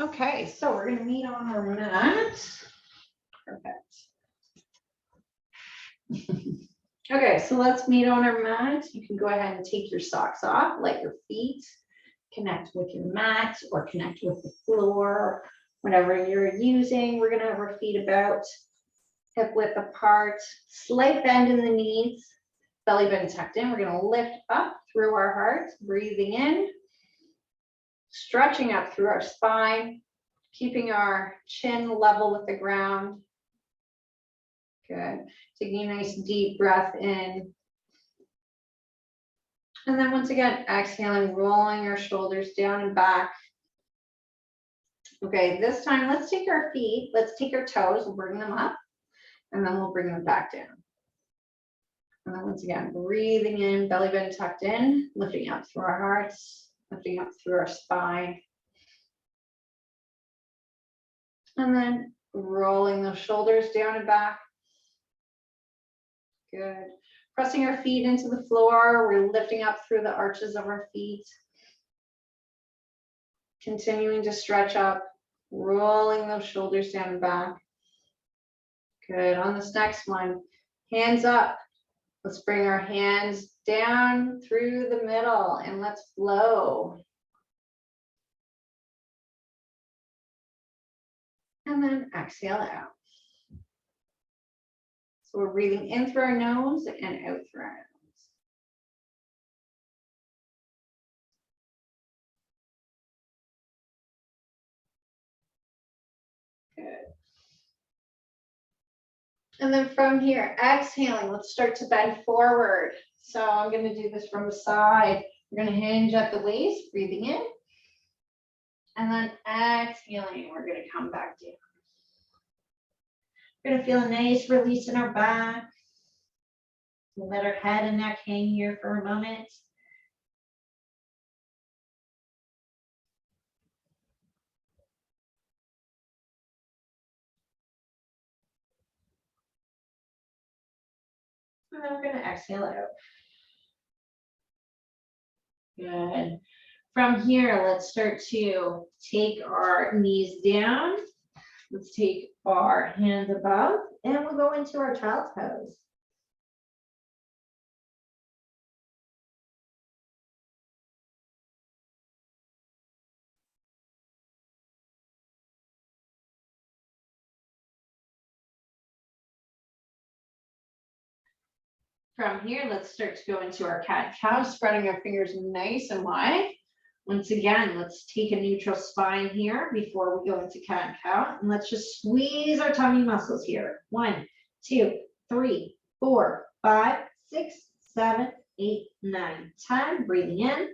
Okay, so we're gonna meet on our mat. Perfect. Okay, so let's meet on our mat. You can go ahead and take your socks off, let your feet connect with your mat or connect with the floor, whatever you're using. We're gonna have our feet about hip width apart, slight bend in the knees, belly button tucked in. We're gonna lift up through our heart, breathing in, stretching up through our spine, keeping our chin level with the ground. Good. Taking a nice deep breath in. And then once again, exhaling, rolling our shoulders down and back. Okay, this time let's take our feet, let's take our toes, we'll bring them up, and then we'll bring them back down. And then once again, breathing in, belly button tucked in, lifting up through our hearts, lifting up through our spine. And then rolling those shoulders down and back. Good. Pressing our feet into the floor, we're lifting up through the arches of our feet. Continuing to stretch up, rolling those shoulders down and back. Good. On this next one, hands up. Let's bring our hands down through the middle and let's flow. And then exhale out. So we're breathing in through our nose and out through our nose. Good. And then from here, exhaling, let's start to bend forward. So I'm going to do this from the side. We're going to hinge at the waist, breathing in. And then exhaling, we're going to come back down. We're going to feel a nice release in our back. We'll let our head and neck hang here for a moment. And then we're going to exhale out. Good. From here, let's start to take our knees down. Let's take our hands above and we'll go into our child's pose. From here, let's start to go into our cat-cow, spreading our fingers nice and wide. Once again, let's take a neutral spine here before we go into cat-cow. And let's just squeeze our tummy muscles here. 1, 2, 3, 4, 5, 6, 7, 8, 9, 10. Breathing in.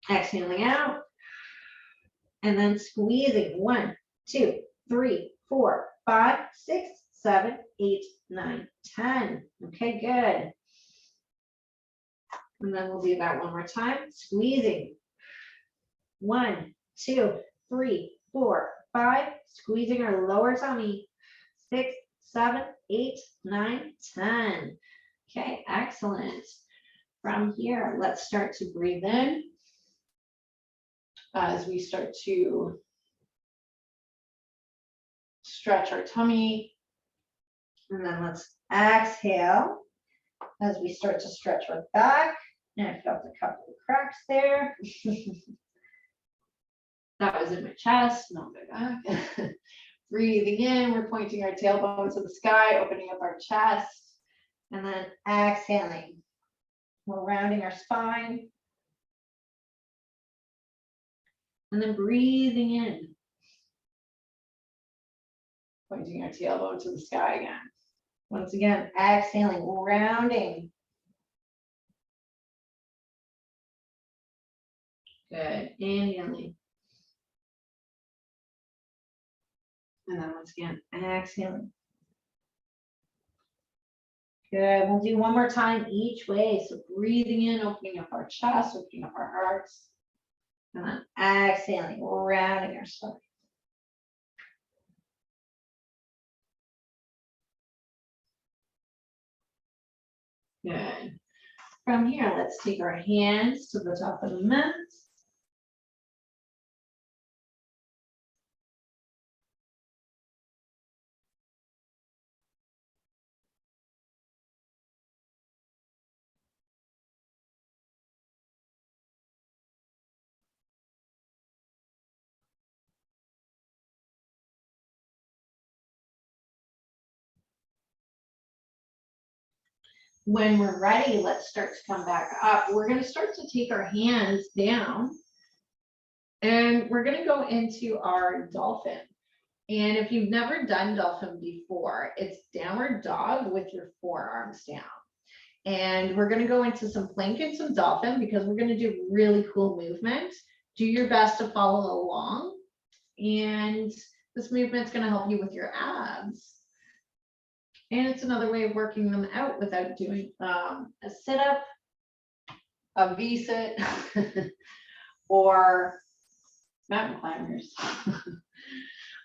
Exhaling out. And then squeezing. 1, 2, 3, 4, 5, 6, 7, 8, 9, 10. Okay, good. And then we'll do that one more time. Squeezing. 1, 2, 3, 4, 5. Squeezing our lower tummy. 6, 7, 8, 9, 10. Okay, excellent. From here, let's start to breathe in as we start to stretch our tummy. And then let's exhale as we start to stretch our back. And I felt a couple of cracks there. That was in my chest, not my back. Breathing in, we're pointing our tailbone to the sky, opening up our chest. And then exhaling. We're rounding our spine. And then breathing in. Pointing our tailbone to the sky again. Once again, exhaling, rounding. Good, inhaling. And then once again, exhaling. Good, we'll do one more time each way. So breathing in, opening up our chest, opening up our hearts. And then exhaling, rounding our spine. Good. from here, let's take our hands to the top of the mat. When we're ready, let's start to come back up. We're going to start to take our hands down and we're going to go into our dolphin. And if you've never done dolphin before, it's downward dog with your forearms down. And we're going to go into some plank and some dolphin because we're going to do really cool movement. Do your best to follow along. And this movement's going to help you with your abs. And it's another way of working them out without doing a sit-up, a V-sit, or mountain climbers.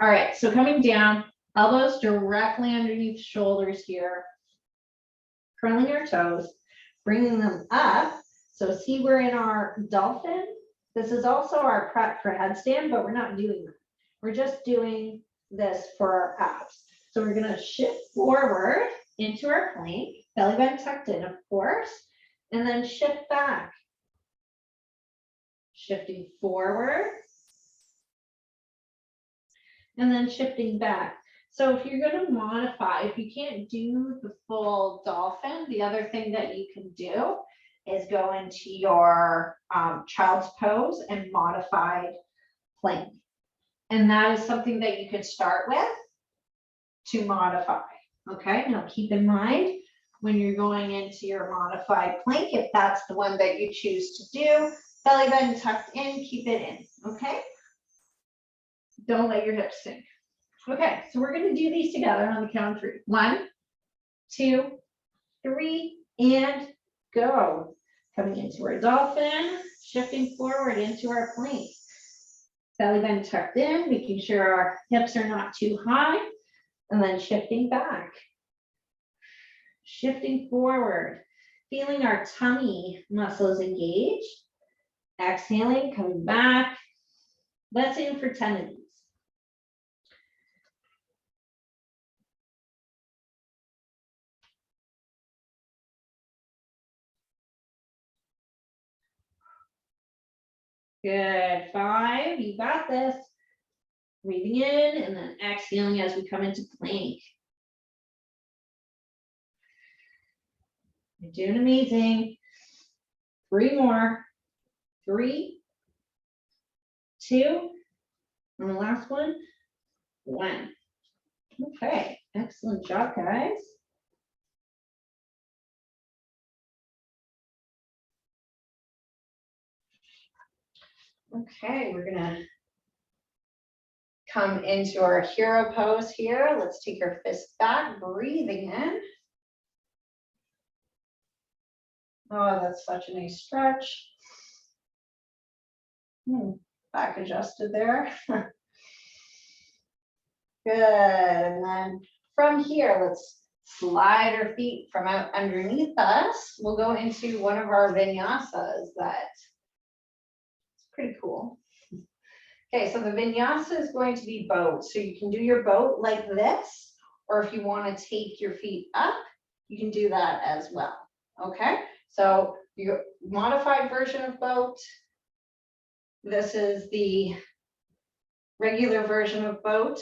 All right, so coming down, elbows directly underneath shoulders here, curling our toes, bringing them up. So see, we're in our dolphin. This is also our prep for headstand, but we're not doing that. We're just doing this for our abs. So we're going to shift forward into our plank, belly button tucked in, of course, and then shift back. Shifting forward, and then shifting back. So if you're going to modify, if you can't do the full dolphin, the other thing that you can do is go into your child's pose and modified plank. And that is something that you can start with to modify. Okay, now keep in mind when you're going into your modified plank, if that's the one that you choose to do, belly button tucked in, keep it in. Okay, don't let your hips sink. Okay, so we're going to do these together on the count of 3. 1, 2, 3, and go. Coming into our dolphin, shifting forward into our plank. Belly button tucked in, making sure our hips are not too high, and then shifting back. Shifting forward, feeling our tummy muscles engaged. Exhaling, coming back. Let's aim for 10 of these. Good, 5, you got this. Breathing in and then exhaling as we come into plank. You're doing amazing. 3 more. 3, 2, and the last one, 1. Okay, excellent job, guys. Okay, we're gonna come into our hero pose here. Let's take our fists back, breathing in. Oh, that's such a nice stretch. Back adjusted there. Good, and then from here, let's slide our feet from out underneath us. We'll go into one of our vinyasas that's pretty cool. Okay, so the vinyasa is going to be boat. So you can do your boat like this, or if you want to take your feet up, you can do that as well. Okay, so your modified version of boat. This is the regular version of boat.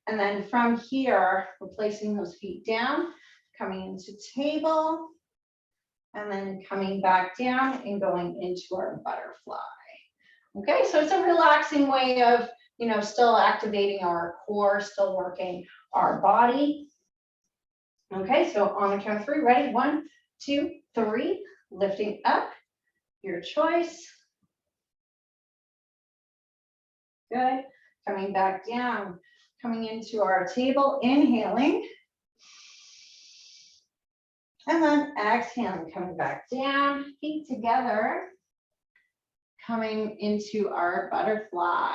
And then from here, we're placing those feet down, coming into table, and then coming back down and going into our butterfly. Okay, so it's a relaxing way of, still activating our core, still working our body. Okay, so on the count of 3, ready? 1, 2, 3, lifting up, your choice. Good, coming back down, coming into our table, inhaling. And then exhaling, coming back down, feet together. Coming into our butterfly.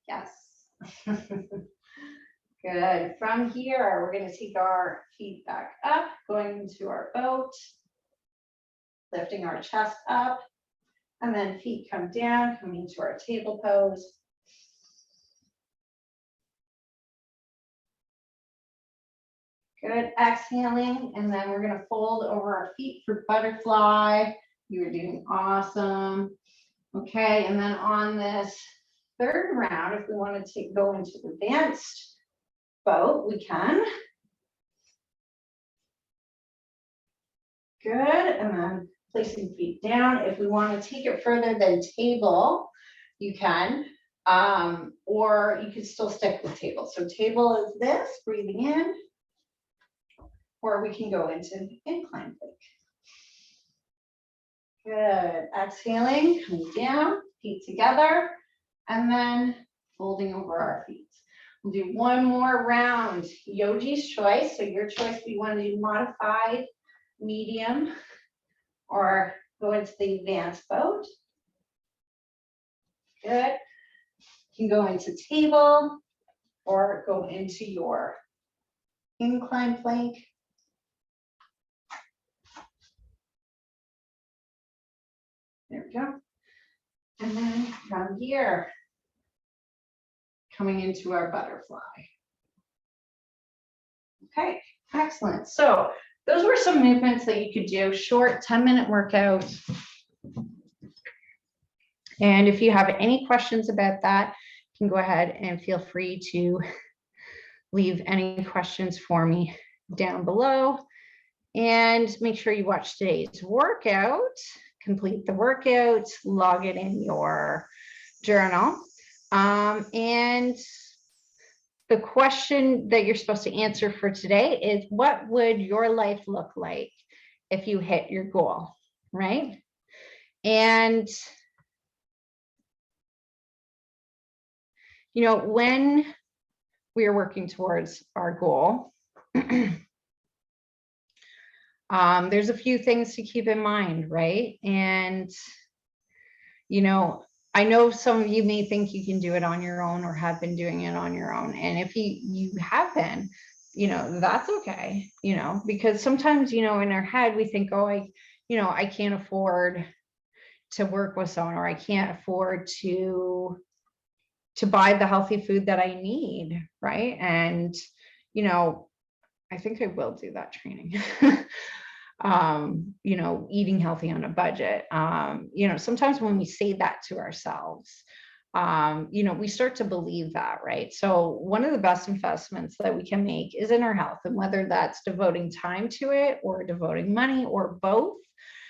Yes. Good. From here, we're going to take our feet back up, going into our boat. lifting our chest up, and then feet come down, coming to our table pose. Good, exhaling, and then we're gonna fold over our feet for butterfly. You're doing awesome. Okay, and then on this third round, if we want to go into advanced boat, we can. Good, and then placing feet down. If we want to take it further than table, you can, or you can still stick with table. So table is this, breathing in, or we can go into incline plank. Good, exhaling, coming down, feet together, and then folding over our feet. We'll do one more round, yogi's choice. So your choice, we want to do modified, medium, or go into the advanced boat. Good. You can go into table or go into your incline plank. There we go. And then from here, coming into our butterfly. Okay, excellent. So those were some movements that you could do, short 10-minute workout. And if you have any questions about that, you can go ahead and feel free to leave any questions for me down below. And make sure you watch today's workout, complete the workout, log it in your journal. And the question that you're supposed to answer for today is, what would your life look like if you hit your goal, right? And, you know, when we are working towards our goal, there's a few things to keep in mind, right? And, you know, I know some of you may think you can do it on your own or have been doing it on your own. And if you have been, you know, that's okay, you know, because sometimes, you know, in our head, we think, oh, I can't afford to work with someone, or I can't afford to buy the healthy food that I need, right? And, you know, I think I will do that training. You know, eating healthy on a budget. You know, sometimes when we say that to ourselves, you know, we start to believe that, right? So one of the best investments that we can make is in our health, and whether that's devoting time to it or devoting money or both.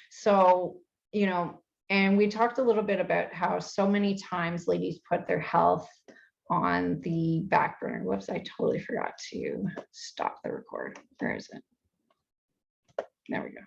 So, you know, and we talked a little bit about how so many times ladies put their health on the back burner. Whoops, I totally forgot to stop the record. Where is it? There we go.